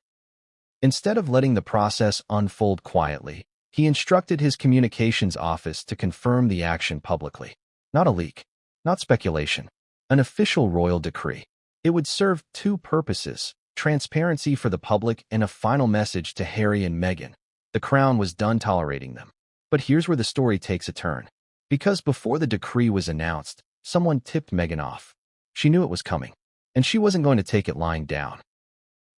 Instead of letting the process unfold quietly, he instructed his communications office to confirm the action publicly. Not a leak, not speculation, an official royal decree. It would serve two purposes: transparency for the public and a final message to Harry and Meghan. The crown was done tolerating them. But here's where the story takes a turn. Because before the decree was announced, someone tipped Meghan off. She knew it was coming, and she wasn't going to take it lying down.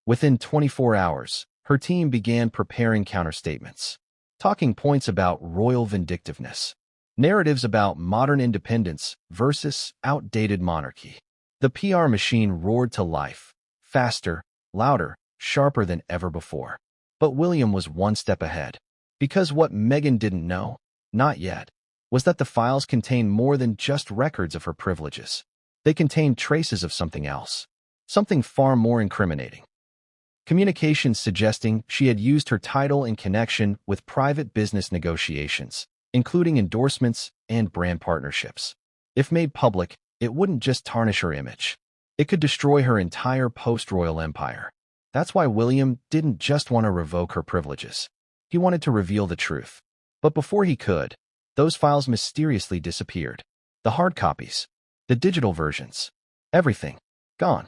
Within 24 hours, her team began preparing counterstatements, talking points about royal vindictiveness, narratives about modern independence versus outdated monarchy. The PR machine roared to life, faster, louder, sharper than ever before. But William was one step ahead. Because what Meghan didn't know, not yet, was that the files contained more than just records of her privileges. They contained traces of something else, something far more incriminating. Communications suggesting she had used her title in connection with private business negotiations, including endorsements and brand partnerships. If made public, it wouldn't just tarnish her image. It could destroy her entire post-royal empire. That's why William didn't just want to revoke her privileges. He wanted to reveal the truth. But before he could, those files mysteriously disappeared. The hard copies, the digital versions, everything, gone.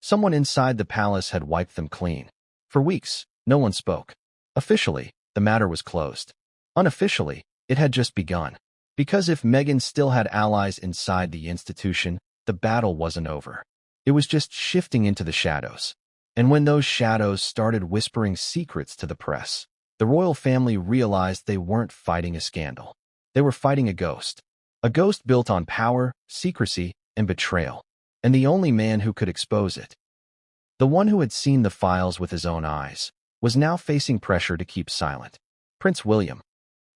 Someone inside the palace had wiped them clean. For weeks, no one spoke. Officially, the matter was closed. Unofficially, it had just begun. Because if Meghan still had allies inside the institution, the battle wasn't over. It was just shifting into the shadows. And when those shadows started whispering secrets to the press, the royal family realized they weren't fighting a scandal. They were fighting a ghost. A ghost built on power, secrecy, and betrayal. And the only man who could expose it, the one who had seen the files with his own eyes, was now facing pressure to keep silent. Prince William.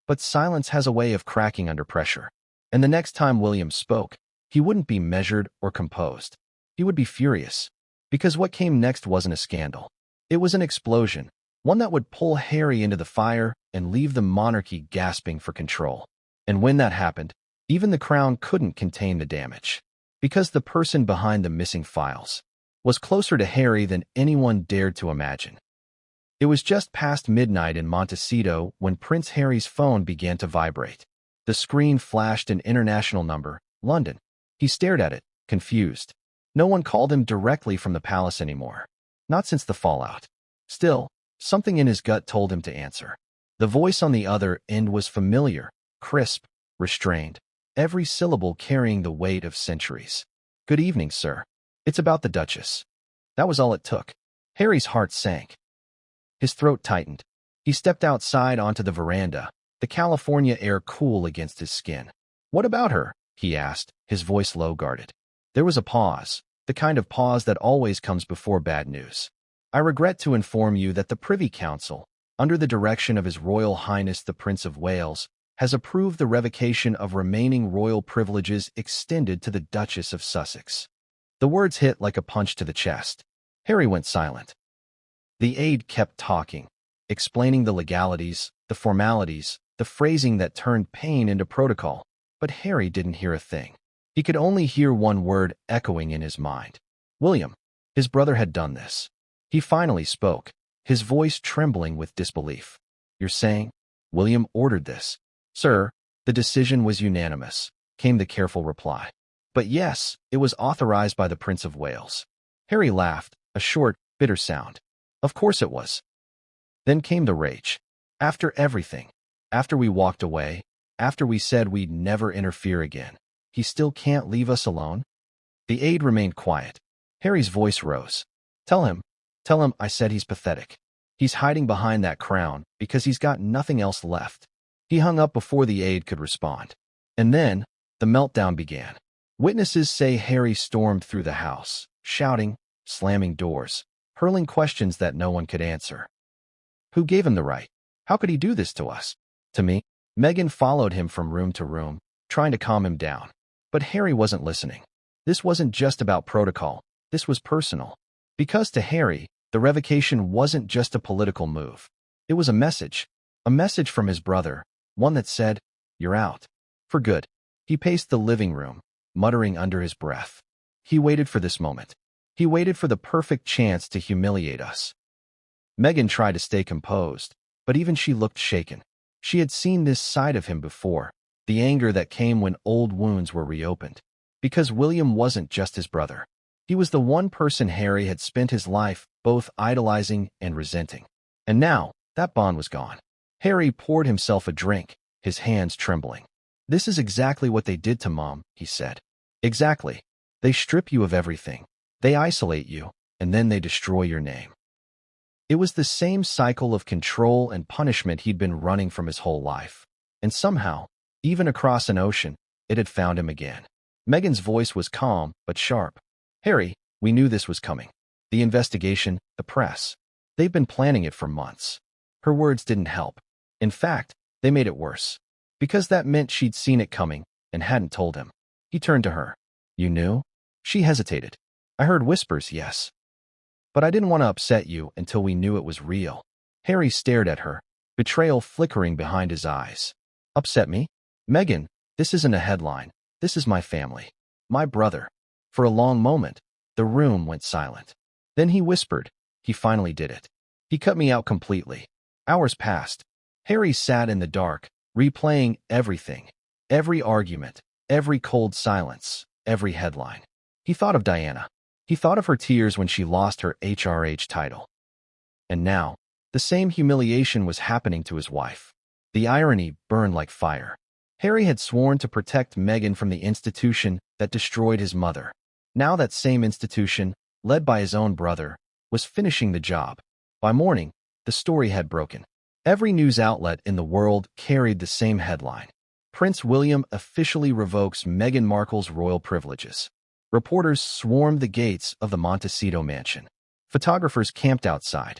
But silence has a way of cracking under pressure. And the next time William spoke, he wouldn't be measured or composed. He would be furious. Because what came next wasn't a scandal. It was an explosion, one that would pull Harry into the fire and leave the monarchy gasping for control. And when that happened, even the crown couldn't contain the damage. Because the person behind the missing files was closer to Harry than anyone dared to imagine. It was just past midnight in Montecito when Prince Harry's phone began to vibrate. The screen flashed an international number, London. He stared at it, confused. No one called him directly from the palace anymore. Not since the fallout. Still, something in his gut told him to answer. The voice on the other end was familiar, crisp, restrained. Every syllable carrying the weight of centuries. "Good evening, sir. It's about the Duchess." That was all it took. Harry's heart sank. His throat tightened. He stepped outside onto the veranda, the California air cool against his skin. "What about her?" he asked, his voice low-guarded. There was a pause, the kind of pause that always comes before bad news. "I regret to inform you that the Privy Council, under the direction of His Royal Highness the Prince of Wales, has approved the revocation of remaining royal privileges extended to the Duchess of Sussex." The words hit like a punch to the chest. Harry went silent. The aide kept talking, explaining the legalities, the formalities, the phrasing that turned pain into protocol. But Harry didn't hear a thing. He could only hear one word echoing in his mind. William. His brother had done this. He finally spoke, his voice trembling with disbelief. "You're saying William ordered this?" "Sir, the decision was unanimous," came the careful reply. "But yes, it was authorized by the Prince of Wales." Harry laughed, a short, bitter sound. "Of course it was." Then came the rage. "After everything, after we walked away, after we said we'd never interfere again, he still can't leave us alone?" The aide remained quiet. Harry's voice rose. Tell him I said he's pathetic. He's hiding behind that crown because he's got nothing else left." He hung up before the aide could respond. And then, the meltdown began. Witnesses say Harry stormed through the house, shouting, slamming doors, hurling questions that no one could answer. Who gave him the right? How could he do this to us? To me? Meghan followed him from room to room, trying to calm him down. But Harry wasn't listening. This wasn't just about protocol. This was personal. Because to Harry, the revocation wasn't just a political move. It was a message from his brother, one that said, "You're out. For good." He paced the living room, muttering under his breath. He waited for this moment. He waited for the perfect chance to humiliate us. Meghan tried to stay composed, but even she looked shaken. She had seen this side of him before, the anger that came when old wounds were reopened. Because William wasn't just his brother. He was the one person Harry had spent his life both idolizing and resenting. And now, that bond was gone. Harry poured himself a drink, his hands trembling. "This is exactly what they did to Mom," he said. "Exactly. They strip you of everything. They isolate you, and then they destroy your name." It was the same cycle of control and punishment he'd been running from his whole life. And somehow, even across an ocean, it had found him again. Meghan's voice was calm but sharp. "Harry, we knew this was coming. The investigation, the press. They've been planning it for months." Her words didn't help. In fact, they made it worse. Because that meant she'd seen it coming and hadn't told him. He turned to her. "You knew?" She hesitated. "I heard whispers, yes." But I didn't want to upset you until we knew it was real. Harry stared at her, betrayal flickering behind his eyes. Upset me? Meghan, this isn't a headline. This is my family. My brother. For a long moment, the room went silent. Then he whispered. He finally did it. He cut me out completely. Hours passed. Harry sat in the dark, replaying everything. Every argument, every cold silence, every headline. He thought of Diana. He thought of her tears when she lost her HRH title. And now, the same humiliation was happening to his wife. The irony burned like fire. Harry had sworn to protect Meghan from the institution that destroyed his mother. Now that same institution, led by his own brother, was finishing the job. By morning, the story had broken. Every news outlet in the world carried the same headline. Prince William officially revokes Meghan Markle's royal privileges. Reporters swarmed the gates of the Montecito mansion. Photographers camped outside.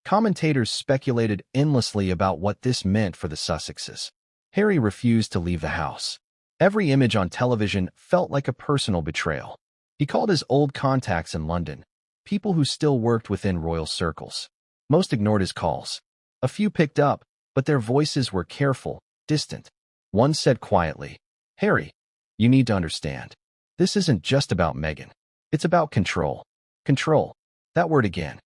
Commentators speculated endlessly about what this meant for the Sussexes. Harry refused to leave the house. Every image on television felt like a personal betrayal. He called his old contacts in London, people who still worked within royal circles. Most ignored his calls. A few picked up, but their voices were careful, distant. One said quietly, "Harry, you need to understand. This isn't just about Meghan. It's about control. Control. That word again.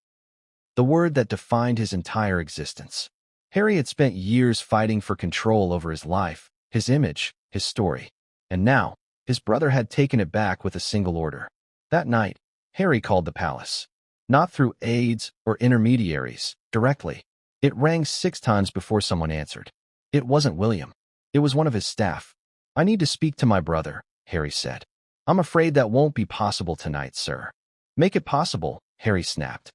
The word that defined his entire existence. Harry had spent years fighting for control over his life, his image, his story. And now, his brother had taken it back with a single order. That night, Harry called the palace. Not through aides or intermediaries, directly. It rang 6 times before someone answered. It wasn't William. It was one of his staff. "I need to speak to my brother," Harry said. "I'm afraid that won't be possible tonight, sir." "Make it possible," Harry snapped.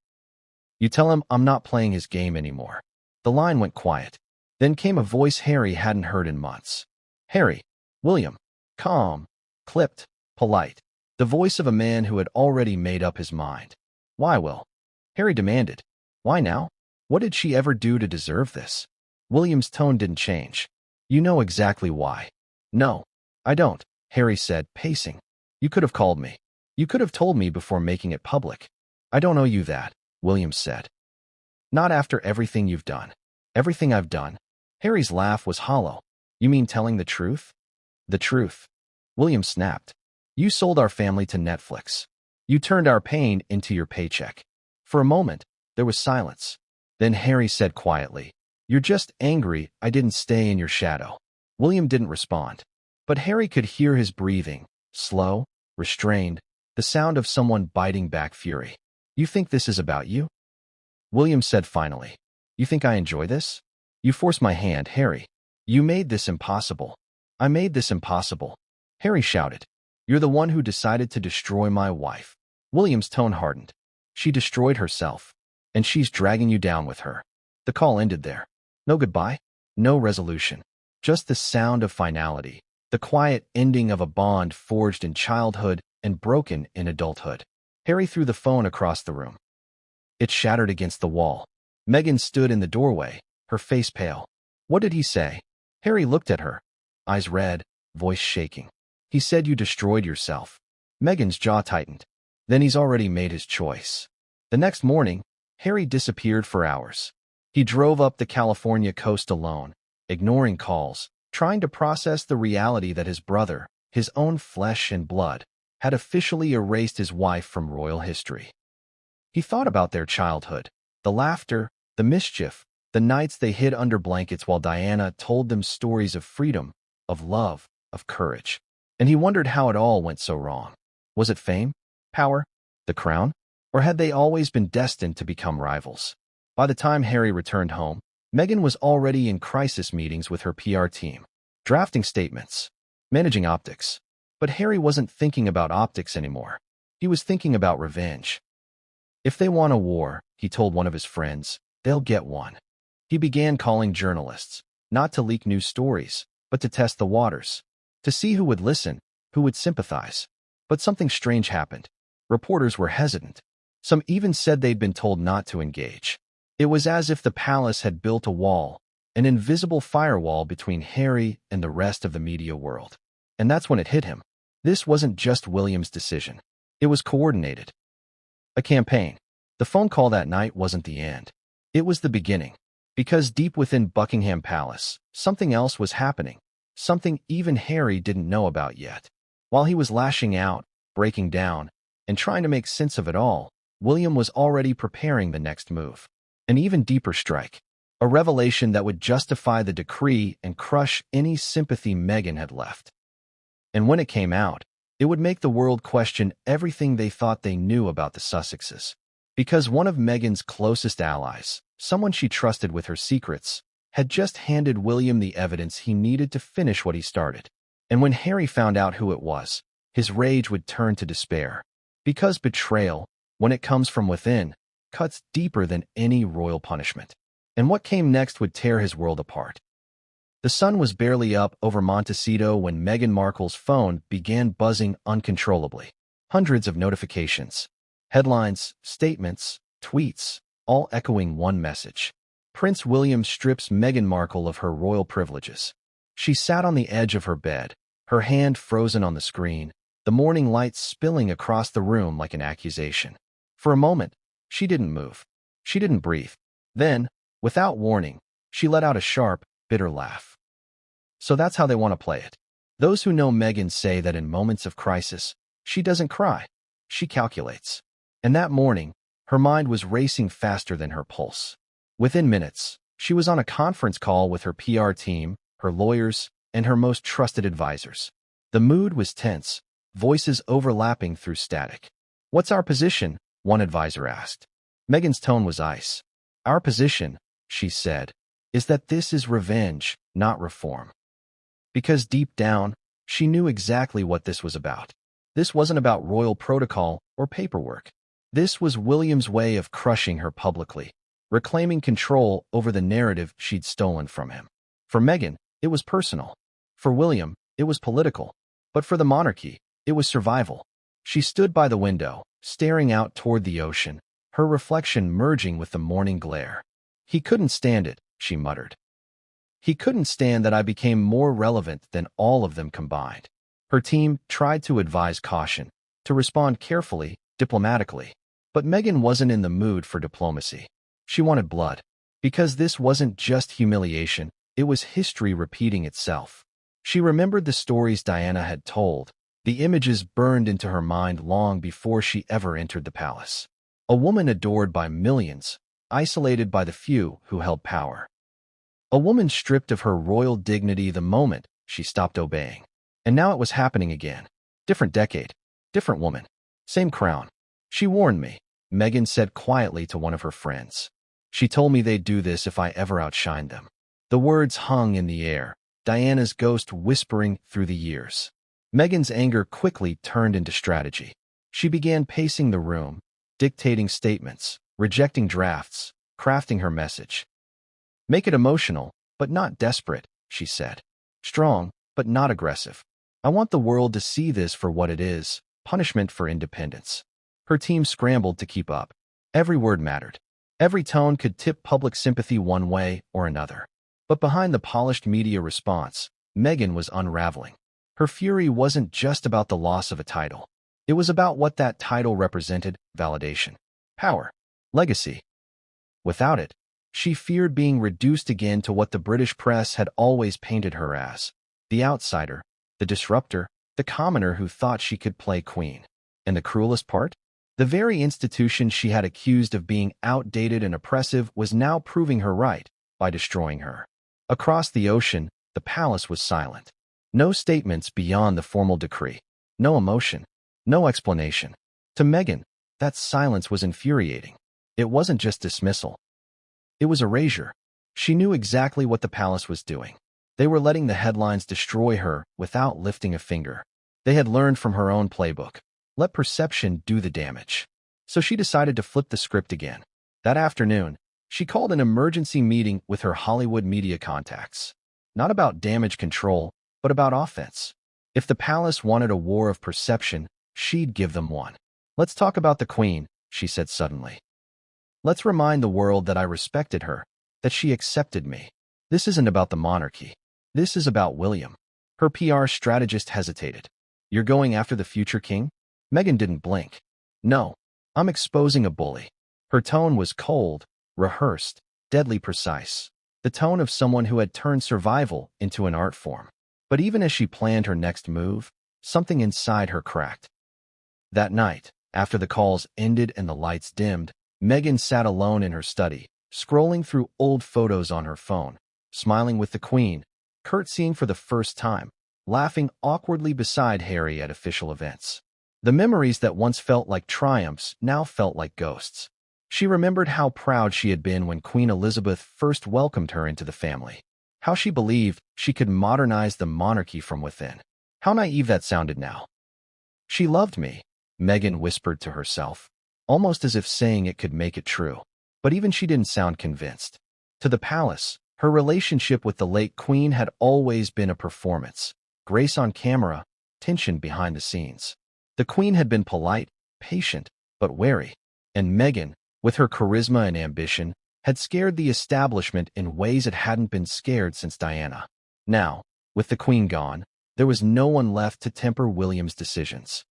"You tell him I'm not playing his game anymore." The line went quiet. Then came a voice Harry hadn't heard in months. "Harry." William. Calm, clipped, polite. The voice of a man who had already made up his mind. "Why, Will?" Harry demanded. "Why now? What did she ever do to deserve this?" William's tone didn't change. "You know exactly why." "No, I don't," Harry said, pacing. "You could have called me. You could have told me before making it public." "I don't owe you that," William said. "Not after everything you've done." "Everything I've done?" Harry's laugh was hollow. "You mean telling the truth?" "The truth." William snapped. "You sold our family to Netflix. You turned our pain into your paycheck." For a moment, there was silence. Then Harry said quietly, "You're just angry I didn't stay in your shadow." William didn't respond. But Harry could hear his breathing, slow, restrained, the sound of someone biting back fury. "You think this is about you?" William said finally. "You think I enjoy this? You forced my hand, Harry. You made this impossible." "I made this impossible," Harry shouted. "You're the one who decided to destroy my wife." William's tone hardened. "She destroyed herself, and she's dragging you down with her." The call ended there. No goodbye, no resolution. Just the sound of finality, the quiet ending of a bond forged in childhood and broken in adulthood. Harry threw the phone across the room. It shattered against the wall. Meghan stood in the doorway, her face pale. "What did he say?" Harry looked at her, eyes red, voice shaking. "He said you destroyed yourself." Meghan's jaw tightened. "Then he's already made his choice." The next morning, Harry disappeared for hours. He drove up the California coast alone, ignoring calls, trying to process the reality that his brother, his own flesh and blood, had officially erased his wife from royal history. He thought about their childhood, the laughter, the mischief, the nights they hid under blankets while Diana told them stories of freedom, of love, of courage. And he wondered how it all went so wrong. Was it fame? Power? The crown? Or had they always been destined to become rivals? By the time Harry returned home, Meghan was already in crisis meetings with her PR team, drafting statements, managing optics. But Harry wasn't thinking about optics anymore. He was thinking about revenge. "If they want a war," he told one of his friends, "they'll get one." He began calling journalists, not to leak news stories, but to test the waters, to see who would listen, who would sympathize. But something strange happened. Reporters were hesitant. Some even said they'd been told not to engage. It was as if the palace had built a wall, an invisible firewall between Harry and the rest of the media world. And that's when it hit him. This wasn't just William's decision. It was coordinated. A campaign. The phone call that night wasn't the end. It was the beginning. Because deep within Buckingham Palace, something else was happening. Something even Harry didn't know about yet. While he was lashing out, breaking down, and trying to make sense of it all, William was already preparing the next move. An even deeper strike. A revelation that would justify the decree and crush any sympathy Meghan had left. And when it came out, it would make the world question everything they thought they knew about the Sussexes. Because one of Meghan's closest allies, someone she trusted with her secrets, had just handed William the evidence he needed to finish what he started. And when Harry found out who it was, his rage would turn to despair. Because betrayal, when it comes from within, cuts deeper than any royal punishment. And what came next would tear his world apart. The sun was barely up over Montecito when Meghan Markle's phone began buzzing uncontrollably. Hundreds of notifications. Headlines, statements, tweets, all echoing one message. Prince William strips Meghan Markle of her royal privileges. She sat on the edge of her bed, her hand frozen on the screen, the morning light spilling across the room like an accusation. For a moment, she didn't move. She didn't breathe. Then, without warning, she let out a sharp, bitter laugh. So that's how they want to play it. Those who know Meghan say that in moments of crisis, she doesn't cry. She calculates. And that morning, her mind was racing faster than her pulse. Within minutes, she was on a conference call with her PR team, her lawyers, and her most trusted advisors. The mood was tense, voices overlapping through static. "What's our position?" one advisor asked. Meghan's tone was ice. "Our position," she said, "is that this is revenge, not reform." Because deep down, she knew exactly what this was about. This wasn't about royal protocol or paperwork. This was William's way of crushing her publicly, reclaiming control over the narrative she'd stolen from him. For Meghan, it was personal. For William, it was political. But for the monarchy, it was survival. She stood by the window, staring out toward the ocean, her reflection merging with the morning glare. "He couldn't stand it," she muttered. "He couldn't stand that I became more relevant than all of them combined." Her team tried to advise caution, to respond carefully, diplomatically. But Meghan wasn't in the mood for diplomacy. She wanted blood. Because this wasn't just humiliation, it was history repeating itself. She remembered the stories Diana had told. The images burned into her mind long before she ever entered the palace. A woman adored by millions, isolated by the few who held power. A woman stripped of her royal dignity the moment she stopped obeying. And now it was happening again. Different decade, different woman, same crown. "She warned me," Meghan said quietly to one of her friends. "She told me they'd do this if I ever outshined them." The words hung in the air, Diana's ghost whispering through the years. Meghan's anger quickly turned into strategy. She began pacing the room, dictating statements, rejecting drafts, crafting her message. "Make it emotional, but not desperate," she said. "Strong, but not aggressive. I want the world to see this for what it is, punishment for independence." Her team scrambled to keep up. Every word mattered. Every tone could tip public sympathy one way or another. But behind the polished media response, Meghan was unraveling. Her fury wasn't just about the loss of a title. It was about what that title represented: validation, power, legacy. Without it, she feared being reduced again to what the British press had always painted her as: the outsider, the disruptor, the commoner who thought she could play queen. And the cruelest part? The very institution she had accused of being outdated and oppressive was now proving her right by destroying her. Across the ocean, the palace was silent. No statements beyond the formal decree. No emotion. No explanation. To Meghan, that silence was infuriating. It wasn't just dismissal. It was erasure. She knew exactly what the palace was doing. They were letting the headlines destroy her without lifting a finger. They had learned from her own playbook. Let perception do the damage. So she decided to flip the script again. That afternoon, she called an emergency meeting with her Hollywood media contacts. Not about damage control, but about offense. If the palace wanted a war of perception, she'd give them one. "Let's talk about the Queen," she said suddenly. "Let's remind the world that I respected her, that she accepted me. This isn't about the monarchy. This is about William." Her PR strategist hesitated. "You're going after the future king?" Meghan didn't blink. "No, I'm exposing a bully. Her tone was cold, rehearsed, deadly precise, the tone of someone who had turned survival into an art form. But even as she planned her next move, something inside her cracked. That night, after the calls ended and the lights dimmed, Meghan sat alone in her study, scrolling through old photos on her phone, smiling with the Queen, curtsying for the first time, laughing awkwardly beside Harry at official events. The memories that once felt like triumphs now felt like ghosts. She remembered how proud she had been when Queen Elizabeth first welcomed her into the family, how she believed she could modernize the monarchy from within. How naive that sounded now. She loved me, Meghan whispered to herself, almost as if saying it could make it true. But even she didn't sound convinced. To the palace, her relationship with the late Queen had always been a performance. Grace on camera, tension behind the scenes. The Queen had been polite, patient, but wary. And Meghan, with her charisma and ambition, had scared the establishment in ways it hadn't been scared since Diana. Now, with the Queen gone, there was no one left to temper William's decisions.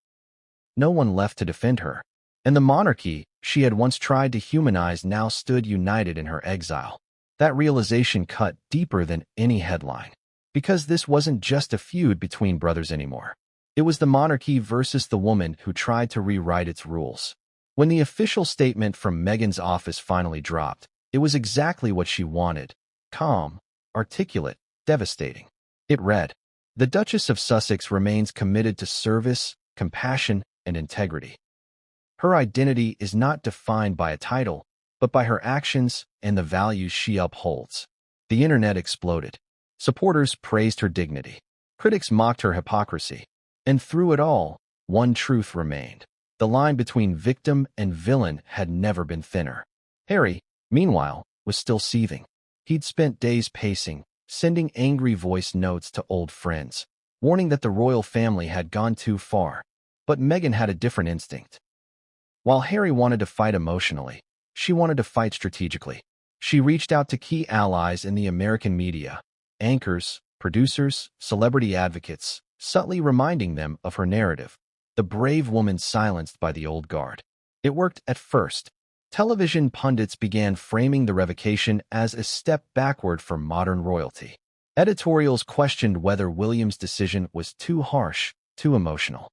No one left to defend her. And the monarchy she had once tried to humanize now stood united in her exile. That realization cut deeper than any headline. Because this wasn't just a feud between brothers anymore. It was the monarchy versus the woman who tried to rewrite its rules. When the official statement from Meghan's office finally dropped, it was exactly what she wanted. Calm, articulate, devastating. It read, "The Duchess of Sussex remains committed to service, compassion, and integrity. Her identity is not defined by a title, but by her actions and the values she upholds." The internet exploded. Supporters praised her dignity. Critics mocked her hypocrisy. And through it all, one truth remained. The line between victim and villain had never been thinner. Harry, meanwhile, was still seething. He'd spent days pacing, sending angry voice notes to old friends, warning that the royal family had gone too far. But Meghan had a different instinct. While Harry wanted to fight emotionally, she wanted to fight strategically. She reached out to key allies in the American media, anchors, producers, celebrity advocates, subtly reminding them of her narrative, the brave woman silenced by the old guard. It worked at first. Television pundits began framing the revocation as a step backward for modern royalty. Editorials questioned whether William's decision was too harsh, too emotional.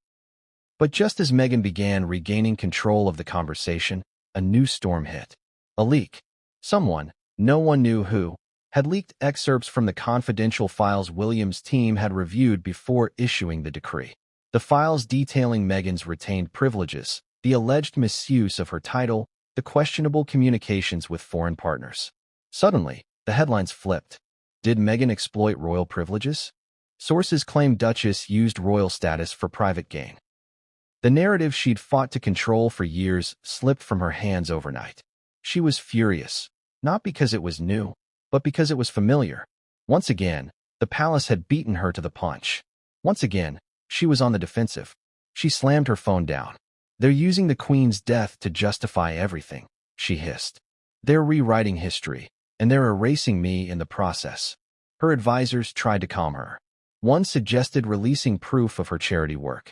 But just as Meghan began regaining control of the conversation, a new storm hit. A leak. Someone, no one knew who, had leaked excerpts from the confidential files William's team had reviewed before issuing the decree. The files detailing Meghan's retained privileges, the alleged misuse of her title, the questionable communications with foreign partners. Suddenly, the headlines flipped. Did Meghan exploit royal privileges? Sources claim Duchess used royal status for private gain. The narrative she'd fought to control for years slipped from her hands overnight. She was furious, not because it was new, but because it was familiar. Once again, the palace had beaten her to the punch. Once again, she was on the defensive. She slammed her phone down. "They're using the Queen's death to justify everything," she hissed. "They're rewriting history, and they're erasing me in the process." Her advisors tried to calm her. One suggested releasing proof of her charity work.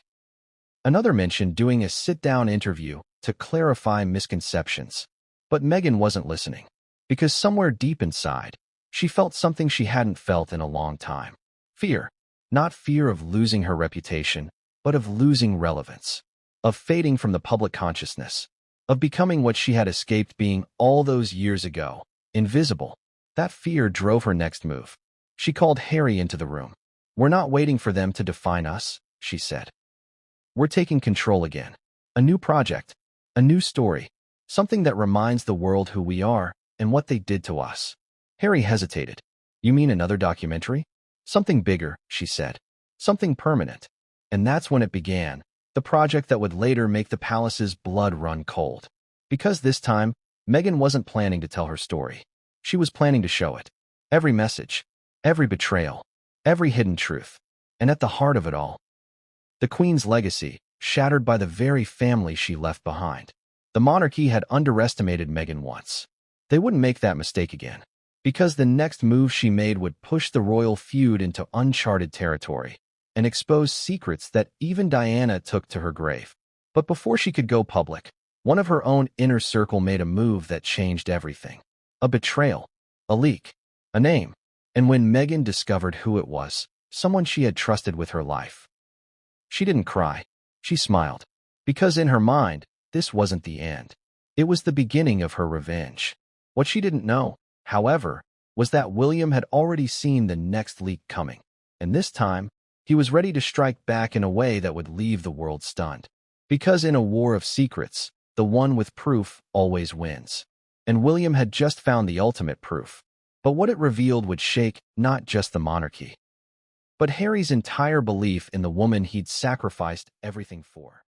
Another mentioned doing a sit-down interview to clarify misconceptions. But Meghan wasn't listening. Because somewhere deep inside, she felt something she hadn't felt in a long time. Fear. Not fear of losing her reputation, but of losing relevance. Of fading from the public consciousness. Of becoming what she had escaped being all those years ago. Invisible. That fear drove her next move. She called Harry into the room. "We're not waiting for them to define us," she said. "We're taking control again. A new project. A new story. Something that reminds the world who we are and what they did to us." Harry hesitated. "You mean another documentary?" "Something bigger," she said. "Something permanent." And that's when it began, the project that would later make the palace's blood run cold. Because this time, Meghan wasn't planning to tell her story. She was planning to show it. Every message, every betrayal, every hidden truth. And at the heart of it all, the Queen's legacy, shattered by the very family she left behind. The monarchy had underestimated Meghan once. They wouldn't make that mistake again. Because the next move she made would push the royal feud into uncharted territory and expose secrets that even Diana took to her grave. But before she could go public, One of her own inner circle made a move that changed everything. A betrayal, a leak, a name. And when Meghan discovered who it was, someone she had trusted with her life, she didn't cry. She smiled. Because in her mind, this wasn't the end. It was the beginning of her revenge. What she didn't know, however, was that William had already seen the next leak coming. And this time, he was ready to strike back in a way that would leave the world stunned. Because in a war of secrets, the one with proof always wins. And William had just found the ultimate proof. But what it revealed would shake not just the monarchy, but Harry's entire belief in the woman he'd sacrificed everything for.